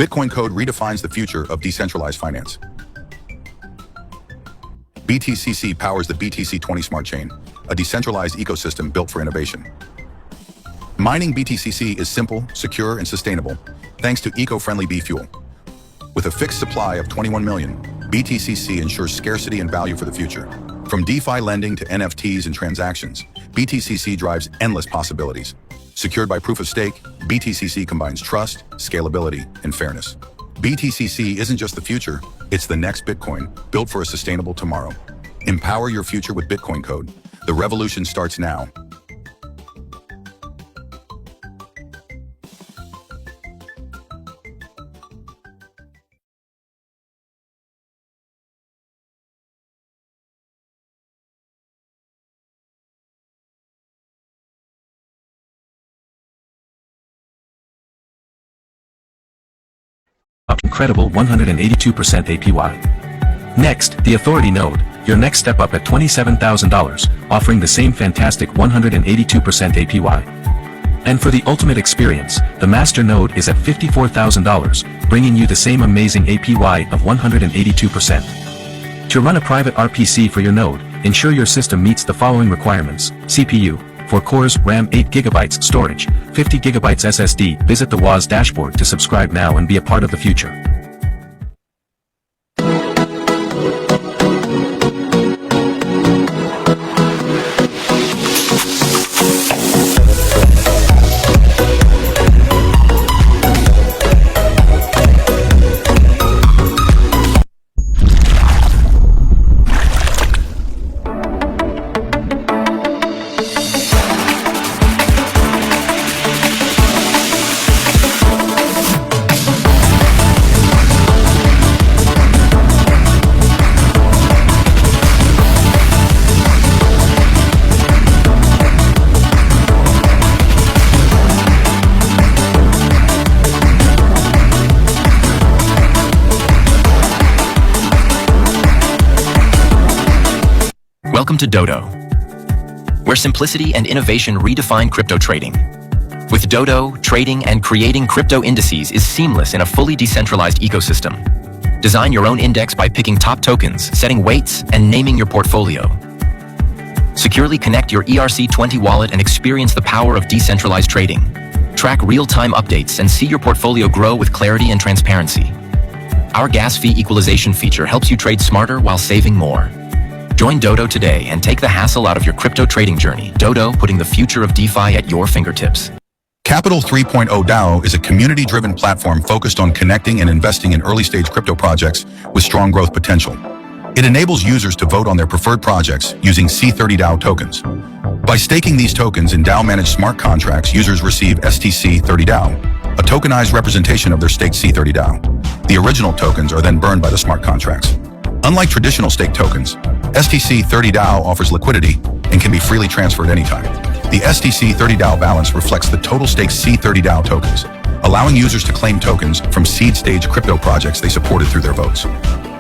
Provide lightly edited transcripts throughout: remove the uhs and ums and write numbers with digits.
Bitcoin Code redefines the future of decentralized finance. BTCC powers the BTC20 Smart Chain, a decentralized ecosystem built for innovation. Mining BTCC is simple, secure, and sustainable, thanks to eco-friendly B-Fuel. With a fixed supply of 21 million, BTCC ensures scarcity and value for the future. From DeFi lending to NFTs and transactions, BTCC drives endless possibilities. Secured by proof of stake, BTCC combines trust, scalability, and fairness. BTCC isn't just the future, it's the next Bitcoin, built for a sustainable tomorrow. Empower your future with Bitcoin Code. The revolution starts now. Incredible 182% APY. Next, the Authority Node, your next step up at $27,000, offering the same fantastic 182% APY. And for the ultimate experience, the Master Node is at $54,000, bringing you the same amazing APY of 182%. To run a private RPC for your node, ensure your system meets the following requirements: CPU, 4 cores, RAM 8GB, storage, 50GB SSD. Visit the WAS dashboard to subscribe now and be a part of the future. Welcome to Dodo, where simplicity and innovation redefine crypto trading. With Dodo, trading and creating crypto indices is seamless in a fully decentralized ecosystem. Design your own index by picking top tokens, setting weights, and naming your portfolio. Securely connect your ERC20 wallet and experience the power of decentralized trading. Track real-time updates and see your portfolio grow with clarity and transparency. Our gas fee equalization feature helps you trade smarter while saving more. Join Dodo today and take the hassle out of your crypto trading journey. Dodo, putting the future of DeFi at your fingertips. Capital 3.0 DAO is a community-driven platform focused on connecting and investing in early-stage crypto projects with strong growth potential. It enables users to vote on their preferred projects using C30 DAO tokens. By staking these tokens in DAO-managed smart contracts, users receive STC30 DAO, a tokenized representation of their staked C30 DAO. The original tokens are then burned by the smart contracts. Unlike traditional stake tokens, STC30 DAO offers liquidity and can be freely transferred anytime. The STC30 DAO balance reflects the total staked C30 DAO tokens, allowing users to claim tokens from seed-stage crypto projects they supported through their votes.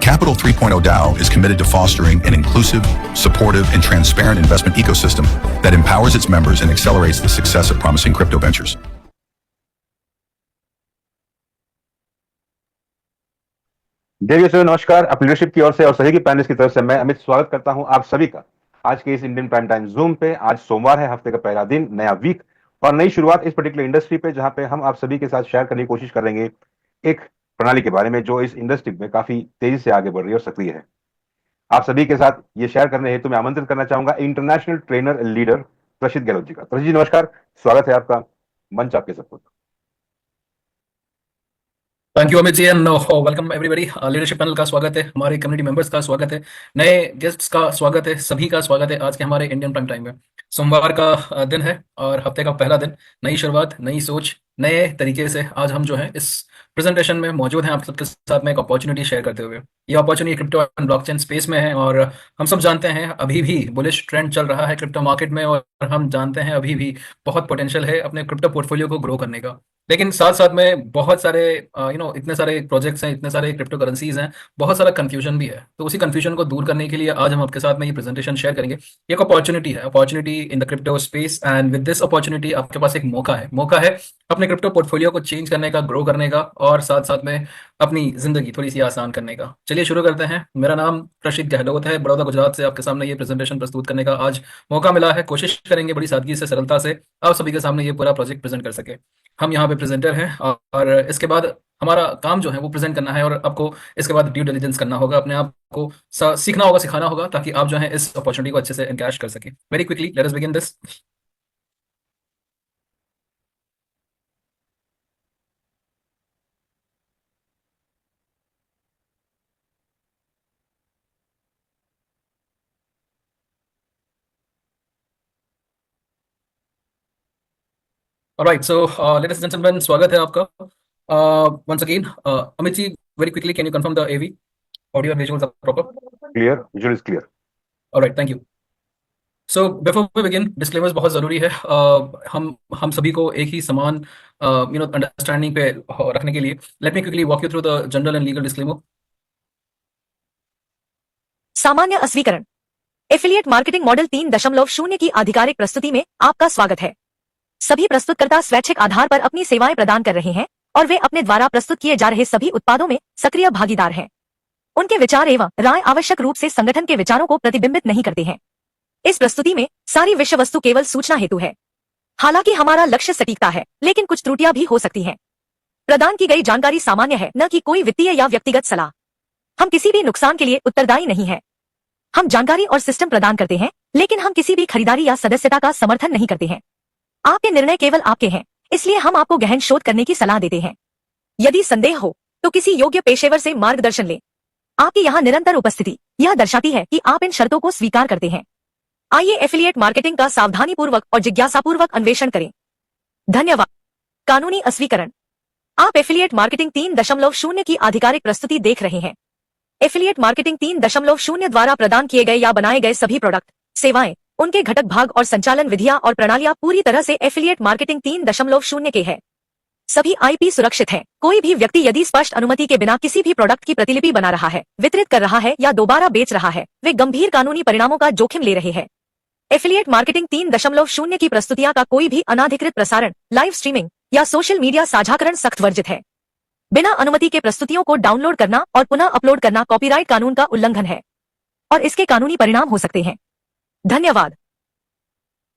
Capital 3.0 DAO is committed to fostering an inclusive, supportive, and transparent investment ecosystem that empowers its members and accelerates the success of promising crypto ventures. देवियों नमस्कार। आप leadership की ओर से और सहयोगी panelist की तरफ से मैं अमित स्वागत करता हूं आप सभी का आज के इस इंडियन प्राइम टाइम जूम पे। आज सोमवार है, हफ्ते का पहला दिन, नया वीक और नई शुरुआत इस पर्टिकुलर इंडस्ट्री पे, जहां पे हम आप सभी के साथ शेयर करने की कोशिश करेंगे एक प्रणाली के बारे में जो इस इंडस्ट्री में काफी तेजी से आगे बढ़ रही है और सक्रिय है। आप सभी के साथ ये शेयर करने हेतु मैं आमंत्रित करना चाहूंगा international trainer leader प्रशित Gehlot ji का। प्रशित जी नमस्कार, स्वागत है आपका, मंच आपके सबको। Thank you Amit ji and welcome everybody. Leadership panel का स्वागत है, हमारे कम्युनिटी मेंबर्स का स्वागत है, नए गेस्ट्स का स्वागत है, सभी का स्वागत है आज के हमारे इंडियन प्राइम टाइम में। सोमवार का दिन है और हफ्ते का पहला दिन, नई शुरुआत, नई सोच, नए तरीके से आज हम जो है इस प्रेजेंटेशन में मौजूद हैं आप सबके साथ में एक अपॉर्चुनिटी शेयर करते हुए। ये opportunity crypto and blockchain space में है और हम सब जानते हैं अभी भी बुलिश ट्रेंड चल रहा है क्रिप्टो मार्केट में और हम जानते हैं अभी भी बहुत पोटेंशियल है अपने क्रिप्टो पोर्टफोलियो को ग्रो करने का। लेकिन साथ साथ में बहुत सारे इतने सारे प्रोजेक्ट्स हैं, इतने सारे क्रिप्टो करेंसीज हैं, बहुत सारा कंफ्यूजन भी है। तो उसी कंफ्यूजन को दूर करने के लिए आज हम आपके साथ में ये प्रेजेंटेशन शेयर करेंगे। एक अपॉर्चुनिटी है, opportunity in the crypto space and with this opportunity आपके पास एक मौका है अपने क्रिप्टो पोर्टफोलियो को चेंज करने का, ग्रो करने का और साथ-साथ में अपनी ज़िंदगी थोड़ी-सी आसान करने का। चलिए शुरू करते हैं। मेरा नाम प्रशित गहलोत है, बड़ौदा गुजरात से आपके सामने ये प्रेज़ेंटेशन प्रस्तुत करने का आज मौका मिला है। कोशिश करेंगे बड़ी सादगी से, सरलता से आप सभी के सामने ये पूरा प्रोजेक्ट प्रेज़ेंट कर सकें। हम यहाँ पे प्रेज़ेंटर हैं और इसके बाद हमारा काम जो है वो प्रेज़ेंट करना है और आपको इसके बाद ड्यू डिलिजेंस करना होगा, अपने आप को सीखना होगा, सिखाना होगा ताकि आप जो है इस अपॉर्चुनिटी को अच्छे से एनकैश कर सकें। Very quickly let us begin this. Alright, so ladies and gentleman, स्वागत है आपका once again. Amit ji, very quickly can you confirm the AV audio and visuals are proper? Clear, visual is clear. Alright, thank you. So before we begin, disclaimers बहुत ज़रूरी है। हम सभी को एक ही समान अंडरस्टैंडिंग पे रखने के लिए let me quickly walk you through the general and legal disclaimer. सामान्य अस्वीकरण। एफिलिएट मार्केटिंग मॉडल 3.0 की आधिकारिक प्रस्तुति में आपका स्वागत है। सभी प्रस्तुतकर्ता स्वैच्छिक आधार पर अपनी सेवाएं प्रदान कर रहे हैं और वे अपने द्वारा प्रस्तुत किए जा रहे सभी उत्पादों में सक्रिय भागीदार हैं। उनके विचार एवं राय आवश्यक रूप से संगठन के विचारों को प्रतिबिंबित नहीं करते हैं। इस प्रस्तुति में सारी विषय वस्तु केवल सूचना हेतु है। हालांकि हमारा लक्ष्य सटीकता है, लेकिन कुछ त्रुटियां भी हो सकती हैं। प्रदान की गई जानकारी सामान्य है, न कि कोई वित्तीय या व्यक्तिगत सलाह। हम किसी भी नुकसान के लिए उत्तरदायी नहीं है। हम जानकारी और सिस्टम प्रदान करते हैं, लेकिन हम किसी भी खरीदारी या सदस्यता का समर्थन नहीं करते हैं। आपके निर्णय केवल आपके हैं, इसलिए हम आपको गहन शोध करने की सलाह देते हैं। यदि संदेह हो तो किसी योग्य पेशेवर से मार्गदर्शन लें। आपकी यहाँ निरंतर उपस्थिति यह दर्शाती है कि आप इन शर्तों को स्वीकार करते हैं। आइए एफिलिएट मार्केटिंग का सावधानीपूर्वक और जिज्ञासापूर्वक अन्वेषण करें। धन्यवाद। कानूनी अस्वीकरण। आप एफिलिएट मार्केटिंग 3.0 की आधिकारिक प्रस्तुति देख रहे हैं। एफिलिएट मार्केटिंग 3.0 द्वारा प्रदान किए गए या बनाए गए सभी प्रोडक्ट, सेवाएं, उनके घटक भाग और संचालन विधियां और प्रणालियां पूरी तरह से एफिलिएट मार्केटिंग 3.0 के हैं। सभी आईपी सुरक्षित हैं। कोई भी व्यक्ति यदि स्पष्ट अनुमति के बिना किसी भी प्रोडक्ट की प्रतिलिपि बना रहा है, वितरित कर रहा है या दोबारा बेच रहा है, वे गंभीर कानूनी परिणामों का जोखिम ले रहे हैं। एफिलिएट मार्केटिंग 3.0 की प्रस्तुतियां का कोई भी अनाधिकृत प्रसारण, लाइव स्ट्रीमिंग या सोशल मीडिया साझाकरण सख्त वर्जित है। बिना अनुमति के प्रस्तुतियों को डाउनलोड करना और पुनः अपलोड करना कॉपीराइट कानून का उल्लंघन है और इसके कानूनी परिणाम हो सकते हैं। धन्यवाद।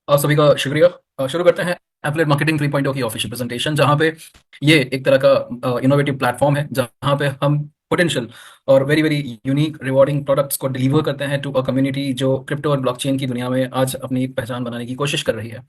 आप सभी का शुक्रिया। शुरू करते हैं एफिलिएट मार्केटिंग 3.0 की ऑफिशियल प्रेजेंटेशन, जहां पे ये एक तरह का इनोवेटिव प्लेटफॉर्म है जहां पे हम पोटेंशियल और very very unique rewarding products को डिलीवर करते हैं टू अ कम्युनिटी जो क्रिप्टो और ब्लॉकचेन की दुनिया में आज अपनी पहचान बनाने की कोशिश कर रही है।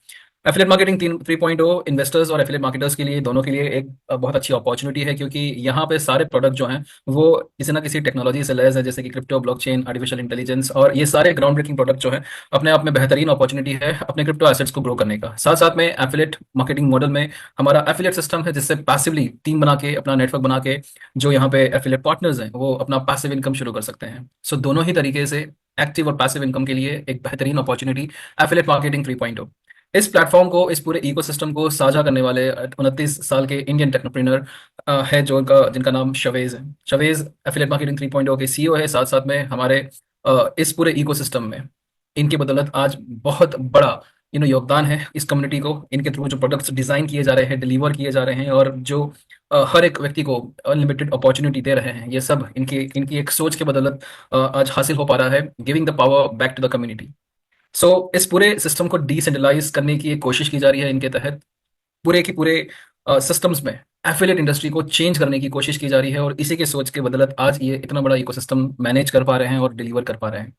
एफिलिएट मार्केटिंग 3.0 इन्वेस्टर्स और एफिलिएट मार्केटर्स के लिए, दोनों के लिए एक बहुत अच्छी अपॉर्चुनिटी है, क्योंकि यहाँ पे सारे प्रोडक्ट जो हैं वो किसी ना किसी टेक्नोलॉजी से लैस है, जैसे कि क्रिप्टो, ब्लॉकचेन, आर्टिफिशियल इंटेलिजेंस, और ये सारे ग्राउंड ब्रेकिंग प्रोडक्ट जो है अपने आप में बेहतरीन अपॉर्चुनिटी है अपने क्रिप्टो एसेट्स को ग्रो करने का। साथ साथ में एफिलिएट मार्केटिंग मॉडल में हमारा एफिलिएट सिस्टम है, जिससे पैसिवली टीम बना के, अपना नेटवर्क बना के, जो यहाँ पे एफिलिएट पार्टनर्स हैं वो अपना पैसिव इनकम शुरू कर सकते हैं। सो दोनों ही तरीके से एक्टिव और पैसिव इनकम के लिए एक बेहतरीन अपॉर्चुनिटी एफिलिएट मार्केटिंग 3.0। इस प्लेटफॉर्म को, इस पूरे इकोसिस्टम को साझा करने वाले 29 साल के इंडियन टेक्नोप्रेन्योर है जिनका नाम शवेज है। शवेज एफिलिएट मार्केटिंग 3.0 के सीईओ है। साथ साथ में हमारे इस पूरे इकोसिस्टम में इनकी बदौलत आज बहुत बड़ा योगदान है इस कम्युनिटी को। इनके थ्रू जो प्रोडक्ट्स डिजाइन किए जा रहे हैं, डिलीवर किए जा रहे हैं और जो हर एक व्यक्ति को अनलिमिटेड अपॉर्चुनिटी दे रहे हैं, ये सब इनकी एक सोच के बदौलत आज हासिल हो पा रहा है, giving the power back to the community. So इस पूरे सिस्टम को डिसेंट्रलाइज करने की एक कोशिश की जा रही है। इनके तहत पूरे के पूरे सिस्टम्स में एफिलिएट इंडस्ट्री को चेंज करने की कोशिश की जा रही है और इसी के सोच के बदौलत आज ये इतना बड़ा इकोसिस्टम मैनेज कर पा रहे हैं और डिलीवर कर पा रहे हैं।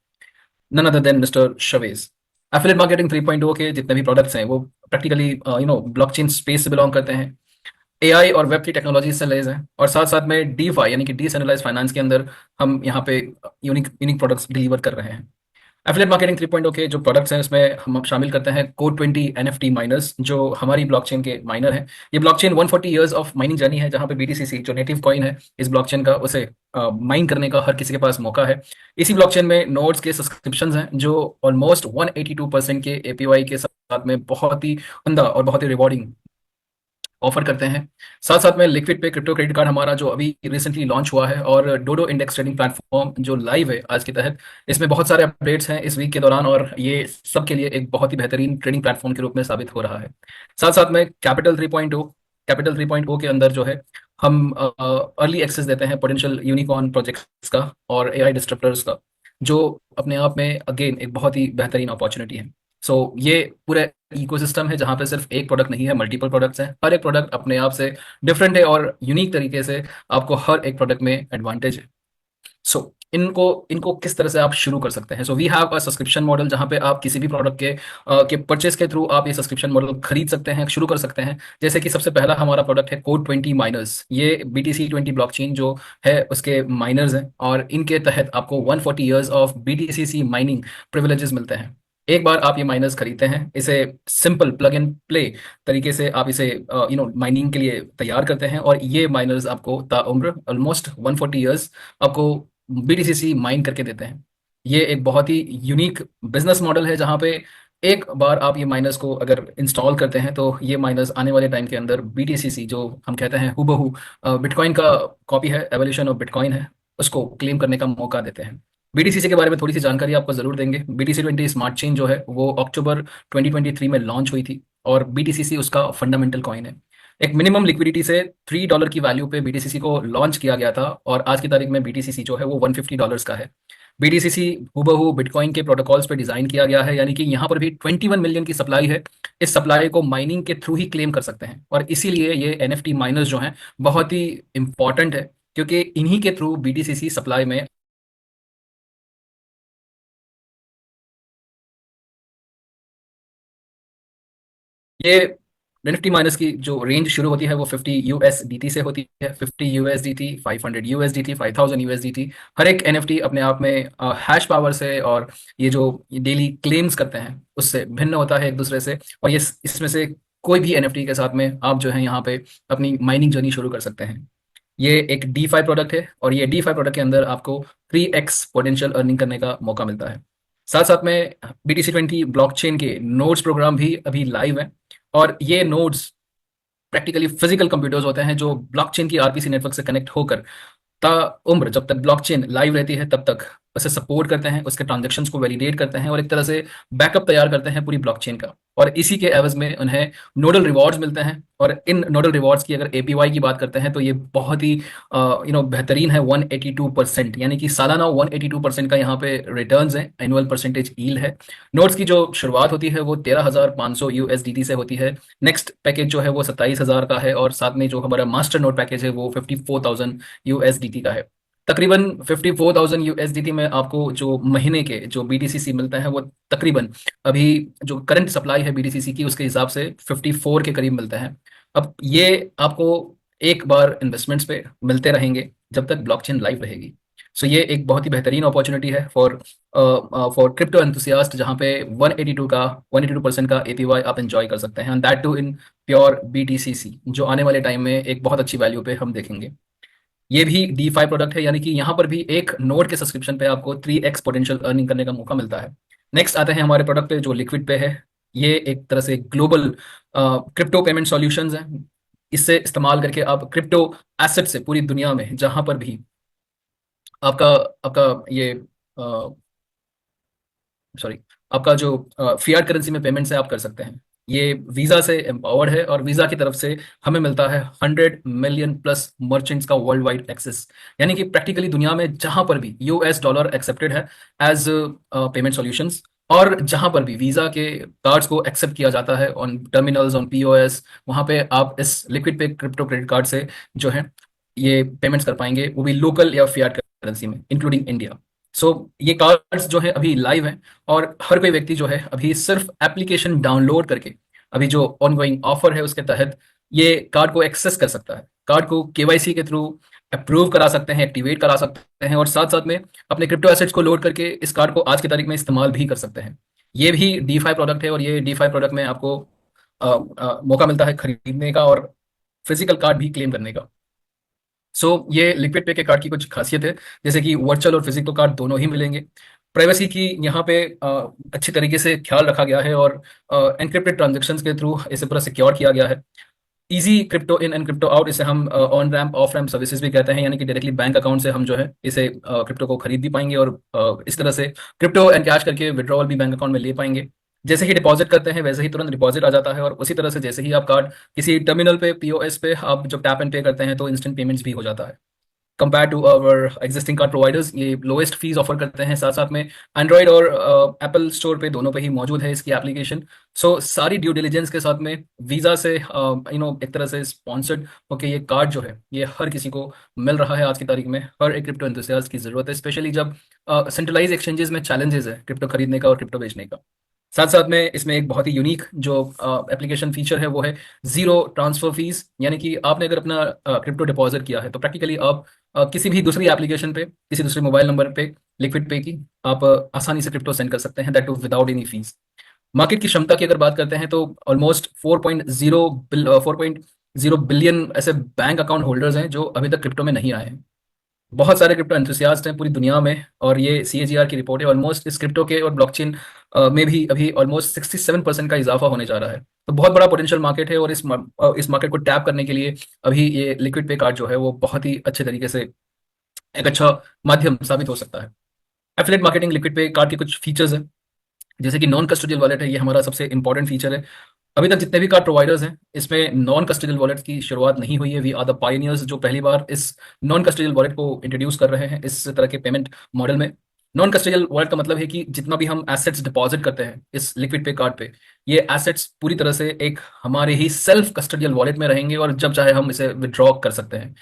None other than mister Shavez. Affiliate marketing 3.0 के जितने भी प्रोडक्ट्स हैं वो प्रैक्टिकली ब्लॉकचेन स्पेस से बिलोंग करते हैं, एआई और वेब 3 टेक्नोलॉजी से लेस हैं, और साथ साथ में डीफाई यानी कि डिसेंट्रलाइज्ड फाइनेंस के अंदर हम यहाँ पे यूनिक प्रोडक्ट्स डिलीवर कर रहे हैं। एफिलिएट मार्केटिंग 3.0 के जो प्रोडक्ट्स हैं उसमें हम शामिल करते हैं कोड 20 एनएफटी माइनर्स, जो हमारी ब्लॉकचेन के माइनर हैं। ये blockchain 140 years of mining journey है, जहां पे बीटीसीसी जो नेटिव कॉइन है इस ब्लॉकचेन का, उसे माइन करने का हर किसी के पास मौका है। इसी ब्लॉकचेन में नोड्स के सब्सक्रिप्शंस हैं जो ऑलमोस्ट 182% के एपीवाई के साथ में बहुत ही उमदा और बहुत ही रिवॉर्डिंग ऑफर करते हैं। साथ साथ में लिक्विड पे क्रिप्टो क्रेडिट कार्ड हमारा जो अभी रिसेंटली लॉन्च हुआ है, और डोडो इंडेक्स ट्रेडिंग प्लेटफॉर्म जो लाइव है आज के तहत, इसमें बहुत सारे अपडेट्स हैं इस वीक के दौरान और ये सब के लिए एक बहुत ही बेहतरीन ट्रेडिंग प्लेटफॉर्म के रूप में साबित हो रहा है। साथ साथ में कैपिटल 3.0 कैपिटल 3.0 के अंदर जो है हम अर्ली एक्सेस देते हैं पोटेंशियल यूनिकॉर्न प्रोजेक्ट्स का और एआई डिस्ट्रप्टर्स का, जो अपने आप में अगेन एक बहुत ही बेहतरीन अपॉर्चुनिटी है। सो ये पूरा इकोसिस्टम है जहाँ पे सिर्फ एक प्रोडक्ट नहीं है, मल्टीपल प्रोडक्ट्स हैं। हर एक प्रोडक्ट अपने आप से डिफरेंट है और यूनिक तरीके से आपको हर एक प्रोडक्ट में एडवांटेज है। सो इनको इनको किस तरह से आप शुरू कर सकते हैं? So we have a subscription model जहाँ पे आप किसी भी प्रोडक्ट के परचेस के थ्रू आप ये सब्सक्रिप्शन मॉडल खरीद सकते हैं, शुरू कर सकते हैं। जैसे कि सबसे पहला हमारा प्रोडक्ट है कोड 20 माइनर्स। ये BTC20 ब्लॉकचेन जो है उसके माइनर्स हैं और इनके तहत आपको 140 years of BTCC mining privileges मिलते हैं। एक बार आप ये माइनर्स खरीदते हैं, इसे सिंपल प्लग एंड प्ले तरीके से आप इसे माइनिंग के लिए तैयार करते हैं और ये माइनर्स आपको ताउम्र ऑलमोस्ट 140 ईयर्स आपको BTCC माइन करके देते हैं। ये एक बहुत ही यूनिक बिजनेस मॉडल है जहाँ पे एक बार आप ये माइनर्स को अगर इंस्टॉल करते हैं तो ये माइनर्स आने वाले टाइम के अंदर BTCC जो हम कहते हैं हूबहू बिटकॉइन का कॉपी है, एवोल्यूशन ऑफ बिटकॉइन है, उसको क्लेम करने का मौका देते हैं। BTCC के बारे में थोड़ी सी जानकारी आपको जरूर देंगे। BTC20 स्मार्ट चेन जो है वो अक्टूबर 2023 में लॉन्च हुई थी और BTCC उसका फंडामेंटल कॉइन है। एक मिनिमम लिक्विडिटी से $3 की वैल्यू पे BTCC को लॉन्च किया गया था और आज की तारीख में BTCC जो है वो $150 का है। BTCC हूबहू बिटकॉइन के प्रोटोकॉल्स पे डिजाइन किया गया है, यानी कि यहाँ पर भी 21 मिलियन की सप्लाई है। इस सप्लाई को माइनिंग के थ्रू ही क्लेम कर सकते हैं और इसीलिए ये NFT माइनर्स जो हैं बहुत ही इंपॉर्टेंट है, क्योंकि इन्हीं के थ्रू BTCC सप्लाई में ये NFT माइनस की जो रेंज शुरू होती है वो 50 USDT से होती है। 50 USDT, 500 USDT, 5000 USDT। हर एक NFT अपने आप में हैश पावर से और ये जो डेली क्लेम्स करते हैं उससे भिन्न होता है एक दूसरे से, और ये इसमें से कोई भी NFT के साथ में आप जो है यहाँ पे अपनी माइनिंग जर्नी शुरू कर सकते हैं। ये एक DeFi प्रोडक्ट है और ये DeFi प्रोडक्ट के अंदर आपको 3x पोटेंशियल अर्निंग करने का मौका मिलता है। साथ साथ में BTC20 ब्लॉकचेन के नोड्स प्रोग्राम भी अभी लाइव है और ये नोड्स प्रैक्टिकली फिजिकल कंप्यूटर्स होते हैं जो ब्लॉकचेन की RPC नेटवर्क से कनेक्ट होकर ताउम्र जब तक ब्लॉकचेन लाइव रहती है तब तक उसे सपोर्ट करते हैं, उसके ट्रांजैक्शंस को वैलिडेट करते हैं और एक तरह से बैकअप तैयार करते हैं पूरी ब्लॉकचेन का। और इसी के एवज में उन्हें नोडल रिवॉर्ड्स मिलते हैं और इन नोडल रिवॉर्ड्स की अगर APY की बात करते हैं तो ये बहुत ही बेहतरीन है। 182%, यानी कि सालाना 182% का यहाँ पे रिटर्न्स है, एनुअल परसेंटेज यील्ड है। नोट्स की जो शुरुआत होती है वो 13,500 USDT से होती है। नेक्स्ट पैकेज जो है वो 27,000 का है और साथ में जो हमारा मास्टर नोट पैकेज है वो 54,000 USDT का है। तकरीबन 54,000 USDT में आपको जो महीने के जो BTCC मिलता है वो तकरीबन अभी जो करंट सप्लाई है BTCC की उसके हिसाब से 54 के करीब मिलता है। अब ये आपको एक बार इन्वेस्टमेंट्स पे मिलते रहेंगे जब तक ब्लॉकचेन लाइव रहेगी। सो ये एक बहुत ही बेहतरीन अपॉर्चुनिटी है फॉर क्रिप्टो एंथुसियास्ट, जहाँ पे 182% का APY आप एंजॉय कर सकते हैं, and that too in pure BTCC, जो आने वाले टाइम में एक बहुत अच्छी वैल्यू पे हम देखेंगे। ये भी DeFi प्रोडक्ट है, यानी कि यहाँ पर भी एक नोड के सब्सक्रिप्शन पे आपको 3x पोटेंशियल अर्निंग करने का मौका मिलता है। नेक्स्ट आते हैं हमारे प्रोडक्ट पे जो लिक्विड पे है। ये एक तरह से ग्लोबल क्रिप्टो पेमेंट सॉल्यूशंस हैं। इससे इस्तेमाल करके आप क्रिप्टो एसेट से पूरी दुनिया में जहाँ पर भी आपका आपका ये सॉरी आपका जो फियाट करेंसी में पेमेंट से आप कर सकते हैं। ये वीजा से एम्पावर्ड है और वीजा की तरफ से हमें मिलता है 100 मिलियन प्लस मर्चेंट्स का वर्ल्ड वाइड एक्सेस, यानी कि प्रैक्टिकली दुनिया में जहां पर भी US$ एक्सेप्टेड है एज पेमेंट सॉल्यूशंस, और जहां पर भी वीजा के कार्ड्स को एक्सेप्ट किया जाता है ऑन टर्मिनल्स, ऑन POS, वहां पे आप इस लिक्विड पे क्रिप्टो क्रेडिट कार्ड से जो है ये पेमेंट्स कर पाएंगे, वो भी लोकल या फियाट करेंसी में, इंक्लूडिंग इंडिया। सो ये कार्ड्स जो है अभी लाइव हैं और हर कोई व्यक्ति जो है अभी सिर्फ एप्लीकेशन डाउनलोड करके अभी जो ऑनगोइंग ऑफर है उसके तहत ये कार्ड को एक्सेस कर सकता है। कार्ड को KYC के थ्रू अप्रूव करा सकते हैं, एक्टिवेट करा सकते हैं और साथ साथ में अपने क्रिप्टो एसेट्स को लोड करके इस कार्ड को आज की तारीख में इस्तेमाल भी कर सकते हैं। ये भी DeFi प्रोडक्ट है और ये DeFi प्रोडक्ट में आपको मौका मिलता है खरीदने का और फिजिकल कार्ड भी क्लेम करने का। सो ये लिक्विड पे के कार्ड की कुछ खासियत है, जैसे कि वर्चुअल और फिजिकल कार्ड दोनों ही मिलेंगे। प्राइवेसी की यहाँ पे अच्छी तरीके से ख्याल रखा गया है और एनक्रिप्टेड ट्रांजेक्शन्स के थ्रू इसे पूरा सिक्योर किया गया है। Easy crypto in and crypto out, इसे हम on ramp of ramp services भी कहते हैं, यानी कि डायरेक्टली बैंक अकाउंट से हम जो है इसे क्रिप्टो को खरीद भी पाएंगे और इस तरह से क्रिप्टो एंड कैश करके विड्रॉवल भी बैंक अकाउंट में ले पाएंगे। जैसे ही डिपॉजिट करते हैं वैसे ही तुरंत डिपॉजिट आ जाता है, और उसी तरह से जैसे ही आप कार्ड किसी टर्मिनल पे पीओएस पे आप जब टैप एंड पे करते हैं तो इंस्टेंट पेमेंट्स भी हो जाता है। Compare to our existing card providers ये लोएस्ट फीस ऑफर करते हैं। साथ साथ में एंड्रॉयड और एप्पल स्टोर पे दोनों पे ही मौजूद है इसकी एप्लीकेशन। सो सारी ड्यू डिलिजेंस के साथ में वीज़ा से एक तरह से स्पॉन्सर्ड होके ये कार्ड जो है ये हर किसी को मिल रहा है आज की तारीख में। हर एक क्रिप्टो एंथुसियास्ट की ज़रूरत है, स्पेशली जब सेंट्रलाइज एक्सचेंजेस में चैलेंजेस है क्रिप्टो खरीदने का और क्रिप्टो बेचने का। साथ साथ में इसमें एक बहुत ही यूनिक जो एप्लीकेशन फीचर है वो है जीरो ट्रांसफर फीस, यानी कि आपने अगर अपना क्रिप्टो डिपॉजिट किया है तो प्रैक्टिकली आप किसी भी दूसरी एप्लीकेशन पे किसी दूसरे मोबाइल नंबर पे लिक्विड पे की आप आसानी से क्रिप्टो सेंड कर सकते हैं, that too without any fees. Market की क्षमता की अगर बात करते हैं तो ऑलमोस्ट 4.0 बिलियन ऐसे बैंक अकाउंट होल्डर्स हैं जो अभी तक क्रिप्टो में नहीं आए हैं। बहुत सारे क्रिप्टो एंथुसियास्ट हैं पूरी दुनिया में, और ये सीएजीआर की रिपोर्ट है। ऑलमोस्ट इस क्रिप्टो के और ब्लॉकचेन में भी अभी ऑलमोस्ट 67% का इजाफा होने जा रहा है। तो बहुत बड़ा पोटेंशियल मार्केट है, और इस मार्केट को टैप करने के लिए अभी ये लिक्विड पे कार्ड जो है वो बहुत ही अच्छे तरीके से एक अच्छा माध्यम साबित हो सकता है। एफिलिएट मार्केटिंग लिक्विड पे कार्ड के कुछ फीचर्स हैं, जैसे कि नॉन कस्टोडियल वॉलेट है, ये हमारा सबसे इंपॉर्टेंट फीचर है। अभी तक जितने भी कार्ड प्रोवाइडर्स हैं इसमें नॉन कस्टोडियल वॉलेट की शुरुआत नहीं हुई है। वी आर द पायनियर्स जो पहली बार इस नॉन कस्टोडियल वॉलेट को इंट्रोड्यूस कर रहे हैं इस तरह के पेमेंट मॉडल में। नॉन कस्टोडियल वॉलेट का मतलब है कि जितना भी हम एसेट्स डिपॉजिट करते हैं इस लिक्विड पे कार्ड पे, ये एसेट्स पूरी तरह से एक हमारे ही सेल्फ कस्टोडियल वॉलेट में रहेंगे, और जब चाहे हम इसे विड्रॉ कर सकते हैं।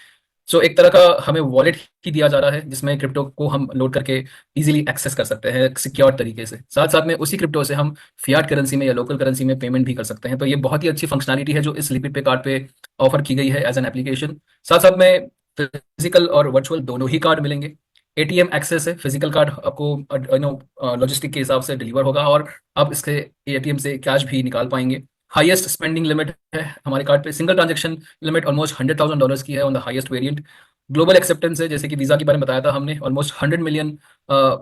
सो एक तरह का हमें वॉलेट ही दिया जा रहा है जिसमें क्रिप्टो को हम लोड करके इजीली एक्सेस कर सकते हैं सिक्योर तरीके से। साथ साथ में उसी क्रिप्टो से हम फियाट करेंसी में या लोकल करेंसी में पेमेंट भी कर सकते हैं। तो ये बहुत ही अच्छी फंक्शनैलिटी है जो इस लिक्विड पे कार्ड पे ऑफर की गई है एज एन एप्लीकेशन। साथ साथ में फिजिकल और वर्चुअल दोनों ही कार्ड मिलेंगे। एटीएम एक्सेस है, फिजिकल कार्ड आपको लॉजिस्टिक के हिसाब से डिलीवर होगा, और आप इसके एटीएम से कैश भी निकाल पाएंगे। हाईएस्ट स्पेंडिंग लिमिट है हमारे कार्ड पे, सिंगल ट्रांजेक्शन लिमिट ऑलमोस्ट $100,000 की है on the highest variant. Global acceptance है, जैसे कि वीजा के बारे में बताया था हमने, ऑलमोस्ट 100 मिलियन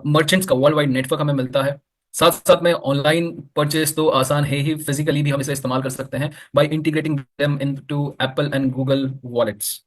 मर्चेंट्स का वर्ल्ड वाइड नेटवर्क हमें मिलता है। साथ साथ में ऑनलाइन परचेज तो आसान है ही, फिजिकली भी हम इसे इस्तेमाल कर सकते हैं by integrating them into Apple and Google wallets.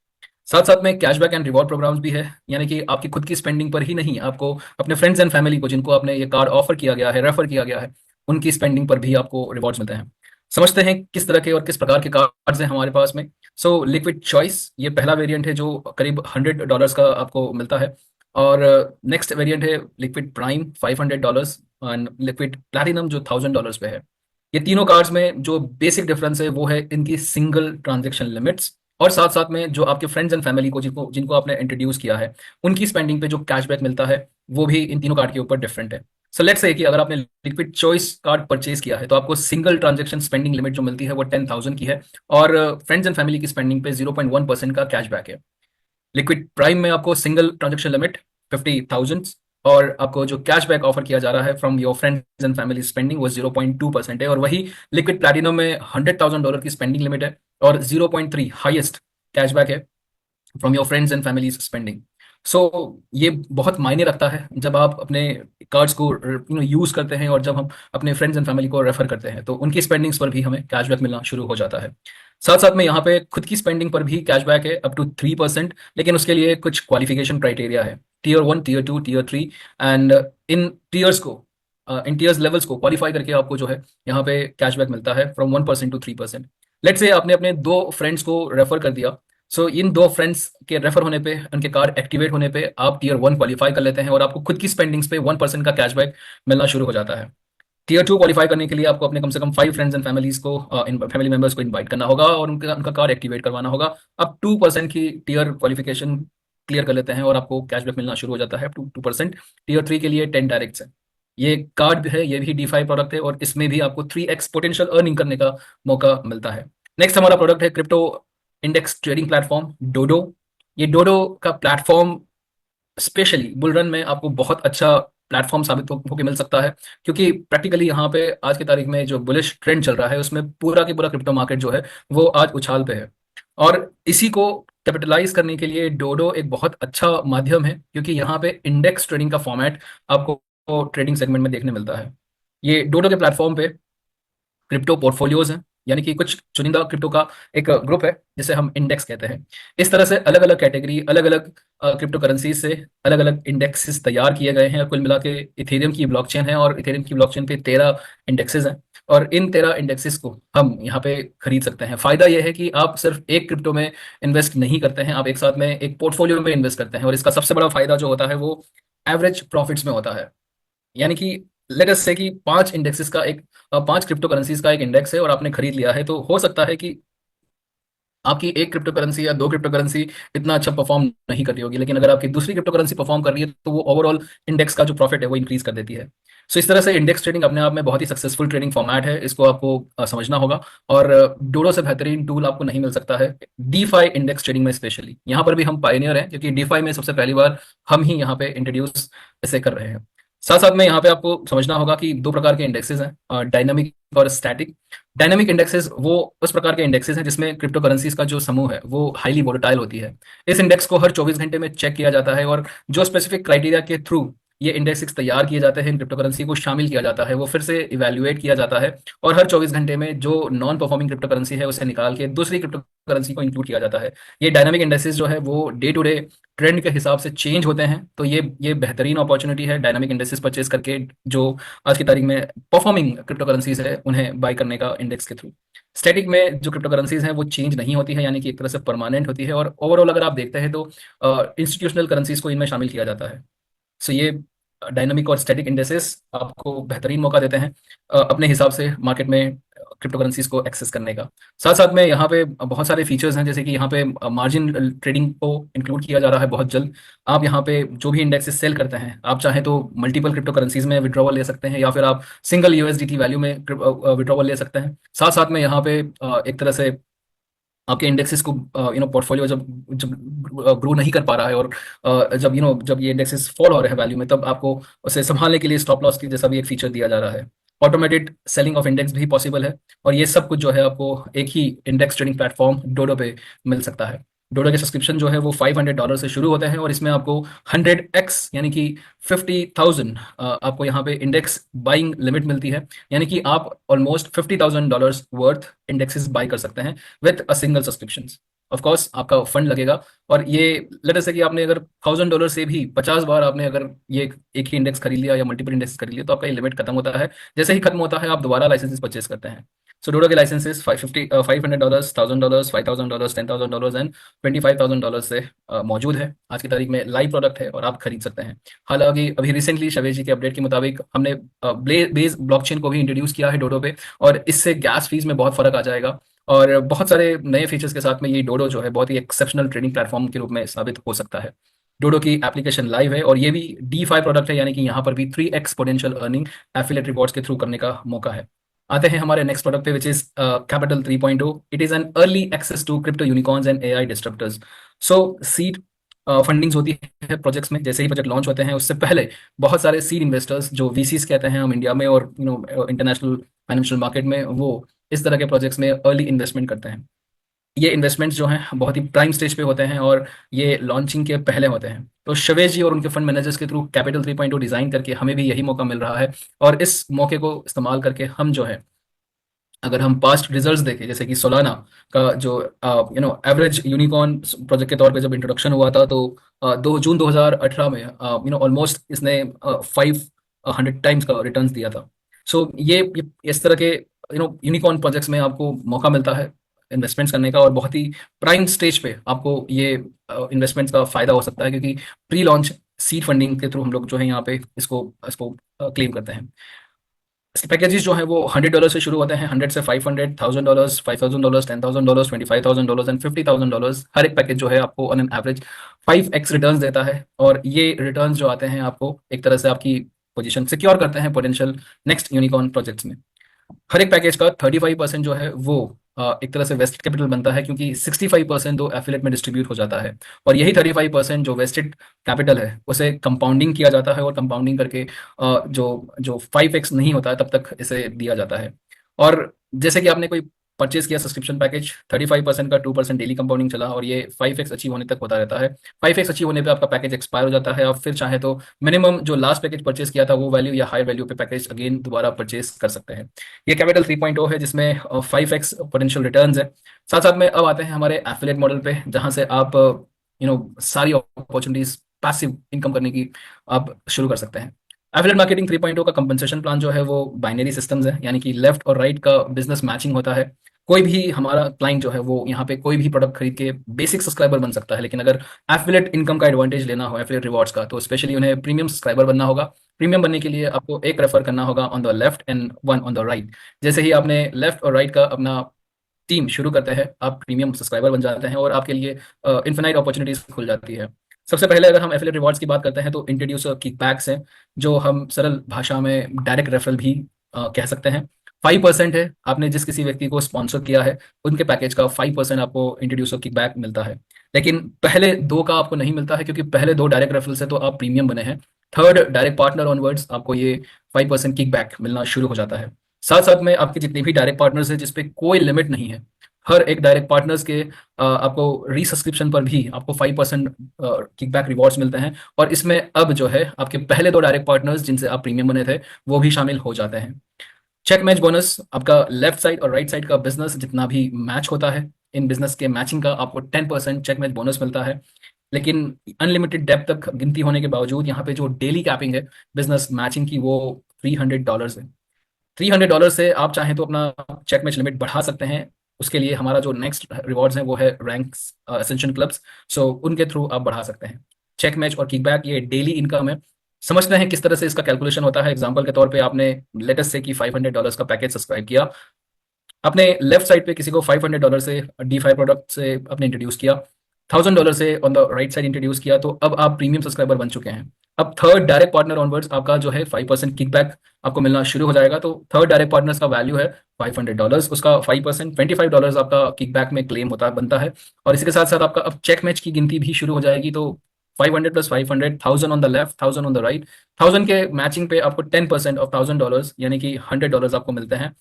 साथ साथ में कैशबैक एंड रिवॉर्ड प्रोग्राम्स भी है, यानी कि आपकी खुद की स्पेंडिंग पर ही नहीं, आपको अपने फ्रेंड्स एंड फैमिली को जिनको आपने ये कार्ड ऑफर किया गया है, रेफर किया गया है, उनकी स्पेंडिंग पर भी आपको रिवॉर्ड्स मिलते हैं। समझते हैं किस तरह के और किस प्रकार के कार्ड्स हैं हमारे पास में। सो लिक्विड चॉइस ये पहला वेरिएंट है जो करीब $100 का आपको मिलता है, और नेक्स्ट वेरिएंट है liquid prime $500 and liquid platinum जो $1000 पे है। ये तीनों कार्ड्स में जो बेसिक डिफरेंस है वो है इनकी सिंगल ट्रांजेक्शन लिमिट्स, और साथ साथ में जो आपके फ्रेंड्स एंड फैमिली को जिनको जिनको आपने इंट्रोड्यूस किया है उनकी स्पेंडिंग पे जो कैशबैक मिलता है वो भी इन तीनों कार्ड के ऊपर डिफरेंट है। सो लेट्स से कि अगर आपने लिक्विड चॉइस कार्ड परचेज किया है तो आपको सिंगल ट्रांजेक्शन स्पेंडिंग लिमिट जो मिलती है वो 10,000 की है, और फ्रेंड्स एंड फैमिली की स्पेंडिंग पे 0.1% का कैशबैक है। लिक्विड प्राइम में आपको सिंगल ट्रांजेक्शन लिमिट 50,000, और आपको जो कैशबैक ऑफर किया जा रहा है from your friends and family spending वो 0.2% है, और वही लिक्विड प्लैटिनम में $100,000 की स्पेंडिंग लिमिट है और 0.3 हाईएस्ट कैशबैक है from your friends and family spending. So ये बहुत मायने रखता है जब आप अपने कार्ड्स को यूज करते हैं, और जब हम अपने फ्रेंड्स एंड फैमिली को रेफर करते हैं तो उनकी स्पेंडिंग्स पर भी हमें कैशबैक मिलना शुरू हो जाता है। साथ साथ में यहाँ पे खुद की स्पेंडिंग पर भी कैशबैक है अप टू 3%, लेकिन उसके लिए कुछ क्वालिफिकेशन क्राइटेरिया है, टीयर 1, टीयर 2, टीयर 3, एंड इन टीयर्स को इन टीयर्स लेवल्स को क्वालिफाई करके आपको जो है यहाँ पे कैशबैक मिलता है फ्रॉम 1% टू 3%। लेट्स से आपने अपने 2 फ्रेंड्स को रेफर कर दिया, सो इन 2 फ्रेंड्स के रेफर होने पे, उनके कार्ड एक्टिवेट होने पे आप टीयर 1 क्वालिफाई कर लेते हैं, और आपको खुद की स्पेंडिंग्स पे 1% का कैशबैक मिलना शुरू हो जाता है। टीयर 2 क्वालिफाई करने के लिए आपको अपने कम से कम 5 फ्रेंड्स एंड फैमिलीज को फैमिली मेंबर्स को इनवाइट करना होगा, और उनका उनका कार्ड एक्टिवेट करवाना होगा। अब 2% की टीयर क्वालिफिकेशन क्लियर कर लेते हैं और आपको कैशबैक मिलना शुरू हो जाता है 2%। टीयर 3 के लिए 10 डायरेक्ट्स है। ये कार्ड है, ये भी डीफाई प्रोडक्ट है, और इसमें भी आपको 3x पोटेंशियल अर्निंग करने का मौका मिलता है। नेक्स्ट हमारा प्रोडक्ट है क्रिप्टो इंडेक्स ट्रेडिंग प्लेटफॉर्म डोडो। ये डोडो का प्लेटफॉर्म स्पेशली बुल रन में आपको बहुत अच्छा प्लेटफॉर्म साबित होकर मिल सकता है, क्योंकि प्रैक्टिकली यहाँ पे आज की तारीख में जो बुलिश ट्रेंड चल रहा है उसमें पूरा की पूरा क्रिप्टो मार्केट जो है वो आज उछाल पे है, और इसी को कैपिटलाइज करने के लिए डोडो एक बहुत अच्छा माध्यम है, क्योंकि यहाँ पे इंडेक्स ट्रेडिंग का फॉर्मेट आपको ट्रेडिंग सेगमेंट में देखने मिलता है। ये डोडो के प्लेटफॉर्म पे क्रिप्टो पोर्टफोलियोज हैं, यानी कि कुछ चुनिंदा क्रिप्टो का एक ग्रुप है जिसे हम इंडेक्स कहते हैं। इस तरह से अलग अलग कैटेगरी, अलग अलग क्रिप्टो करेंसी से अलग अलग इंडेक्सेस तैयार किए गए हैं। कुल मिला के इथेरियम की ब्लॉकचेन है और इथेरियम की ब्लॉकचेन पे 13 इंडेक्सेस हैं और इन 13 इंडेक्सेस को हम यहाँ पे खरीद सकते हैं। फायदा यह है कि आप सिर्फ एक क्रिप्टो में इन्वेस्ट नहीं करते हैं, आप एक साथ में एक पोर्टफोलियो में इन्वेस्ट करते हैं और इसका सबसे बड़ा फायदा जो होता है वो एवरेज प्रॉफिट्स में होता है। यानी कि लेट अस से कि 5 क्रिप्टो करेंसीज का एक इंडेक्स है और आपने खरीद लिया है, तो हो सकता है कि आपकी एक क्रिप्टो करेंसी या दो क्रिप्टो करेंसी इतना अच्छा परफॉर्म नहीं कर रही होगी, लेकिन अगर आपकी दूसरी क्रिप्टो करेंसी परफॉर्म कर रही है तो वो ओवरऑल इंडेक्स का जो प्रॉफिट है वो इंक्रीज कर देती है। सो इस तरह से इंडेक्स ट्रेडिंग अपने आप में बहुत ही सक्सेसफुल ट्रेडिंग फॉर्मेट है, इसको आपको समझना होगा। और डोडो से बेहतरीन टूल आपको नहीं मिल सकता है डीफाई इंडेक्स ट्रेडिंग में स्पेशली। यहाँ पर भी हम पायनियर हैं क्योंकि डीफाई में सबसे पहली बार हम ही यहाँ पे इंट्रोड्यूस इसे कर रहे हैं। साथ साथ में यहाँ पे आपको समझना होगा कि दो प्रकार के इंडेक्सेस हैं, डायनामिक और स्टैटिक। डायनामिक इंडेक्सेस वो उस प्रकार के इंडेक्सेस हैं जिसमें क्रिप्टो करेंसीज का जो समूह है वो हाईली वोलेटाइल होती है। इस इंडेक्स को हर 24 घंटे में चेक किया जाता है और जो स्पेसिफिक क्राइटेरिया के थ्रू ये इंडेक्स तैयार किए जाते हैं, इन क्रिप्टो करेंसी को शामिल किया जाता है, वो फिर से इवेल्युएट किया जाता है और हर 24 घंटे में जो नॉन परफॉर्मिंग क्रिप्टो करेंसी है उसे निकाल के दूसरी क्रिप्टो करेंसी को इंक्लूड किया जाता है। ये डायनामिक इंडेक्सेस जो है वो डे टू डे ट्रेंड के हिसाब से चेंज होते हैं, तो ये बेहतरीन अपॉर्चुनिटी है डायनामिक इंडेक्सेस परचेज करके जो आज की तारीख में परफॉर्मिंग क्रिप्टो करेंसीज है उन्हें बाय करने का इंडेक्स के थ्रू। स्टैटिक में जो क्रिप्टो करेंसीज हैं वो चेंज नहीं होती है, यानी कि एक तरह से परमानेंट होती है और ओवरऑल अगर आप देखते हैं तो इंस्टीट्यूशनल करेंसीज को इनमें शामिल किया जाता है। सो ये डायनामिक और स्टैटिक इंडेक्सेस आपको बेहतरीन मौका देते हैं अपने हिसाब से मार्केट में क्रिप्टो करेंसीज को एक्सेस करने का। साथ साथ में यहाँ पे बहुत सारे फीचर्स हैं, जैसे कि यहाँ पे मार्जिन ट्रेडिंग को इंक्लूड किया जा रहा है बहुत जल्द। आप यहाँ पे जो भी इंडेक्सेस सेल करते हैं, आप चाहें तो मल्टीपल क्रिप्टो करेंसीज में विड्रॉवल ले सकते हैं या फिर आप सिंगल यूएसडीटी वैल्यू में विड्रॉवल ले सकते हैं। साथ साथ में यहाँ पे एक तरह से आपके इंडेक्सेस को पोर्टफोलियो जब जब ग्रो नहीं कर पा रहा है और जब ये इंडेक्सेस फॉल हो रहे हैं वैल्यू में, तब आपको उसे संभालने के लिए स्टॉप लॉस की जैसा भी एक फीचर दिया जा रहा है। ऑटोमेटेड सेलिंग ऑफ इंडेक्स भी पॉसिबल है और ये सब कुछ जो है आपको एक ही इंडेक्स ट्रेडिंग प्लेटफॉर्म डोडो पे मिल सकता है। डोडो के सब्सक्रिप्शन जो है वो $500 से शुरू होते हैं और इसमें आपको 100x यानी कि 50,000 आपको यहाँ पे इंडेक्स बाइंग लिमिट मिलती है, यानी कि आप ऑलमोस्ट $50,000 वर्थ इंडेक्सेस बाई कर सकते हैं with a single subscription. Of course आपका फंड लगेगा और ये लेट अस से कि आपने अगर $1,000 से भी 50 बार आपने अगर ये एक ही इंडेक्स खरीद लिया या मल्टीपल इंडेक्स खरीद लिया तो आपका ये लिमिट खत्म होता है। जैसे ही खत्म होता है आप दोबारा लाइसेंसेस परचेज करते हैं। सो डोडो के लाइसेंसेस $500, $1,000, $5,000, $10,000 एंड $25,000 से मौजूद है। आज की तारीख में लाइव प्रोडक्ट है और आप खरीद सकते हैं। हालांकि अभी रिसेंटली शवेश जी के अपडेट के मुताबिक हमने बेस ब्लॉकचेन को भी इंट्रोड्यूस किया है डोडो पे और इससे गैस फीस में बहुत फर्क आ जाएगा और बहुत सारे नए फीचर्स के साथ में ये डोडो जो है बहुत ही एक्सेप्शनल ट्रेडिंग प्लेटफॉर्म के रूप में साबित हो सकता है। डोडो की एप्लीकेशन लाइव है और ये भी D5 प्रोडक्ट है, यानी कि यहाँ पर भी 3x potential earning affiliate rewards के थ्रू करने का मौका है। आते हैं हमारे नेक्स्ट प्रोडक्ट पे which is capital 3.0। It is an early access to crypto unicorns and AI disruptors. So seed fundings होती है प्रोजेक्ट्स में, जैसे ही प्रोजेक्ट लॉन्च होते हैं उससे पहले बहुत सारे सीड इन्वेस्टर्स जो VCs कहते हैं हम इंडिया में और इंटरनेशनल फाइनेंशियल मार्केट में, वो इस तरह के प्रोजेक्ट्स में अर्ली इन्वेस्टमेंट करते हैं। ये इन्वेस्टमेंट्स जो हैं बहुत ही प्राइम स्टेज पे होते हैं और ये लॉन्चिंग के पहले होते हैं। तो शवेश जी और उनके फंड मैनेजर्स के थ्रू कैपिटल 3.0 डिजाइन करके हमें भी यही मौका मिल रहा है और इस मौके को इस्तेमाल करके हम जो है, अगर हम पास्ट रिजल्ट्स देखें जैसे कि सोलाना का जो एवरेज यूनिकॉर्न प्रोजेक्ट के तौर पे जब इंट्रोडक्शन हुआ था तो 2 जून 2018 में ऑलमोस्ट इसने 500 टाइम्स का रिटर्न्स दिया था। सो ये इस तरह के यूनिकॉर्न प्रोजेक्ट्स में आपको मौका मिलता है इन्वेस्टमेंट्स करने का और बहुत ही प्राइम स्टेज पे आपको ये इन्वेस्टमेंट्स का फायदा हो सकता है क्योंकि प्री लॉन्च सीड फंडिंग के थ्रू हम लोग जो है यहाँ पे इसको क्लेम करते हैं। इसके पैकेजेस जो है वो $100 से शुरू होते हैं, 100 से 500, $1,000, $5,000, $10,000, $25,000 एंड $50,000। हर एक पैकेज जो है आपको on an average 5x returns देता है और ये रिटर्न्स जो आते हैं आपको एक तरह से आपकी पोजीशन सिक्योर करते हैं पोटेंशियल नेक्स्ट यूनिकॉर्न प्रोजेक्ट्स में। हर एक पैकेज का 35% जो है वो एक तरह से वेस्टेड कैपिटल बनता है क्योंकि 65% तो एफिलिएट में डिस्ट्रीब्यूट हो जाता है और यही 35% जो वेस्टेड कैपिटल है उसे कंपाउंडिंग किया जाता है और कंपाउंडिंग करके जो 5x नहीं होता है तब तक इसे दिया जाता है। और जैसे कि आपने कोई परचेज किया सब्सक्रिप्शन पैकेज, 35% का 2% डेली कंपाउंडिंग चला और ये 5x अचीव होने तक होता रहता है। 5x अचीव होने पे आपका पैकेज एक्सपायर हो जाता है। आप फिर चाहे तो मिनिमम जो लास्ट पैकेज परचेज किया था वो वैल्यू या हायर वैल्यू पे पैकेज अगेन दोबारा परचेज कर सकते हैं। ये कैपिटल 3.0 है जिसमें 5x पोटेंशियल रिटर्न्स है। साथ साथ में अब आते हैं हमारे एफिलिएट मॉडल पे, जहां से आप सारी अपॉर्चुनिटीज पैसिव इनकम करने की आप शुरू कर सकते हैं। एफिलिएट मार्केटिंग 3.0 का कंपनसेशन प्लान जो है वो बाइनरी सिस्टम्स है, यानी कि लेफ्ट और राइट का बिजनेस मैचिंग होता है। कोई भी हमारा क्लाइंट जो है वो यहाँ पे कोई भी प्रोडक्ट खरीद के बेसिक सब्सक्राइबर बन सकता है, लेकिन अगर एफिलिएट इनकम का एडवांटेज लेना हो, एफिलिएट रिवॉर्ड्स का, तो स्पेशली उन्हें प्रीमियम सब्सक्राइबर बनना होगा। प्रीमियम बनने के लिए आपको एक रेफर करना होगा on the left and one on the right. जैसे ही आपने लेफ्ट और राइट का अपना टीम शुरू करते हैं, आप प्रीमियम सब्सक्राइबर बन जाते हैं और आपके लिए इन्फिनाइट अपॉर्चुनिटीज खुल जाती है। सबसे पहले अगर हम एफिलिएट रिवॉर्ड्स की बात करते हैं तो इंट्रोड्यूस किकबैक्स हैं, जो हम सरल भाषा में डायरेक्ट रेफरल भी कह सकते हैं। 5% है, आपने जिस किसी व्यक्ति को स्पॉन्सर किया है उनके पैकेज का 5% आपको इंट्रोड्यूसर किकबैक मिलता है। लेकिन पहले दो का आपको नहीं मिलता है, क्योंकि पहले दो डायरेक्ट रेफरल से तो आप प्रीमियम बने हैं। थर्ड डायरेक्ट पार्टनर ऑनवर्ड्स आपको ये 5% किकबैक मिलना शुरू हो जाता है। साथ साथ में आपके जितने भी डायरेक्ट पार्टनर्स हैं जिसपे कोई लिमिट नहीं है, हर एक डायरेक्ट पार्टनर्स के आपको रीसब्सक्रिप्शन पर भी आपको 5% किकबैक रिवॉर्ड्स मिलते हैं। और इसमें अब जो है आपके पहले दो डायरेक्ट पार्टनर्स जिनसे आप प्रीमियम बने थे वो भी शामिल हो जाते हैं। चेक मैच बोनस, आपका लेफ्ट साइड और राइट साइड का बिजनेस जितना भी मैच होता है, इन बिजनेस के मैचिंग का आपको 10% चेक मैच बोनस मिलता है। लेकिन अनलिमिटेड डेप्थ तक गिनती होने के बावजूद यहाँ पे जो डेली कैपिंग है बिजनेस मैचिंग की वो $300 है। $300 से आप चाहें तो अपना चेक मैच लिमिट बढ़ा सकते हैं। उसके लिए हमारा जो नेक्स्ट रिवॉर्ड्स है वो है रैंक्स असेंशन क्लब्स, सो उनके थ्रू आप बढ़ा सकते हैं। चेक मैच और किकबैक ये डेली इनकम है। समझते हैं किस तरह से इसका कैलकुलेशन होता है। एग्जांपल के तौर पे आपने लेटेस्ट से कि $500 का पैकेज सब्सक्राइब किया, आपने लेफ्ट साइड पे किसी को $500 से D5 प्रोडक्ट से आपने इंट्रोड्यूस किया, $1000 से on the right side introduce किया, तो अब आप प्रीमियम सब्सक्राइबर बन चुके हैं। अब थर्ड डायरेक्ट पार्टनर ऑनवर्ड्स आपका जो है 5% किकबैक आपको मिलना शुरू हो जाएगा। तो थर्ड डायरेक्ट पार्टनर्स का वैल्यू है $500, उसका 5% $25 आपका किकबैक में क्लेम होता बनता है। और इसके साथ साथ आपका अब चेक मैच की गिनती भी शुरू हो जाएगी। तो 500 plus 500, 1000 on the left, 1000 on the right. 1000 के मैचिंग पे आपको 10% ऑफ $1000 यानी कि $100 आपको मिलते हैं।